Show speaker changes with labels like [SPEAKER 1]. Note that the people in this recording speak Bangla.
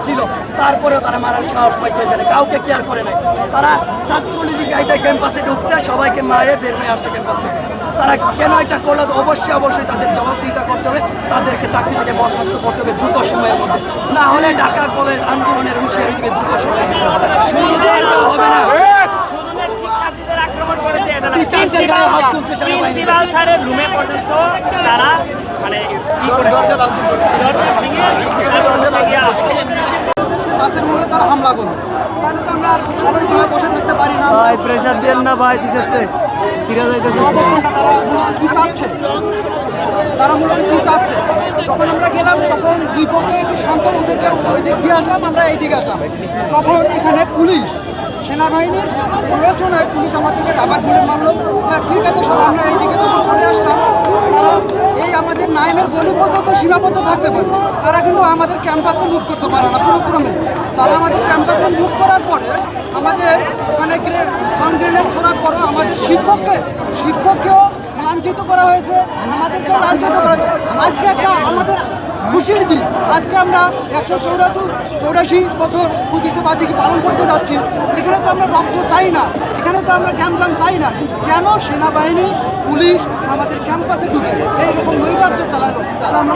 [SPEAKER 1] ছিল, তারপরেও তারা মারার সাহস পাইছে, এখানে কাউকে কেয়ার করে নাই। তারা ছাত্রলীগ গাইতে ক্যাম্পাসে ঢুকছে, সবাইকে মারে বের হয়ে আসছে ক্যাম্পাস থেকে। তারা কেন এটা করলো, অবশ্যই তাদের জবাবদিহিতা করতে হবে, তাদেরকে চাকরি থেকে বরখাস্ত করতে হবে দ্রুত সময়ের মধ্যে, না হলে ঢাকা কলেজ আন্দোলনের হুঁশিয়ারি দিবে দ্রুত সময়ে। হবে না,
[SPEAKER 2] বাসের মূল্যে তারা হামলা করলো, তাহলে তো আমরা আর স্বাভাবিকভাবে বসে থাকতে পারি না।
[SPEAKER 3] ভাই প্রেসার দেন না ভাই, পিছাতে সিরিয়াস হইতেছে।
[SPEAKER 2] অবস্থানটা তারা মূলত কি চাচ্ছে, যখন আমরা গেলাম তখন দুই পক্ষে একটু শান্ত, ওদেরকে ওই দিক দিয়ে আসলাম, আমরা এই দিকে আসলাম। তখন এখানে পুলিশ, সেনাবাহিনীর প্রয়োজনে পুলিশ আমাদেরকে রাবার বুলেট মারলো। হ্যাঁ ঠিক আছে, সব আমরা এই দিকে যখন চলে আসলাম, তারা এই আমাদের নাইমের গলি পর্যন্ত সীমাবদ্ধ থাকতে পারে, তারা কিন্তু আমাদের ক্যাম্পাসে মুভ করতে পারে না কোনো ক্রমে। তারা আমাদের ক্যাম্পাসে মুভ করার পরে আমাদের ওখানে সাউন্ড গ্রেনেড ছোড়ার পরও আমাদের শিক্ষককেও লাঞ্ছিত করা হয়েছে, আমাদেরকেও লাঞ্ছিত করা হয়েছে। আজকে একটা আমাদের খুশির দিন, আজকে আমরা 184 বছর প্রতিষ্ঠা বার্ষিকী পালন করতে যাচ্ছি। এখানে তো আমরা রক্ত চাই না, এখানে তো আমরা গ্যামজাম চাই না, কিন্তু কেন সেনাবাহিনী পুলিশ আমাদের ক্যাম্পাসে ঢুকে এইরকম নৈরাজ্য চালালো, আমরা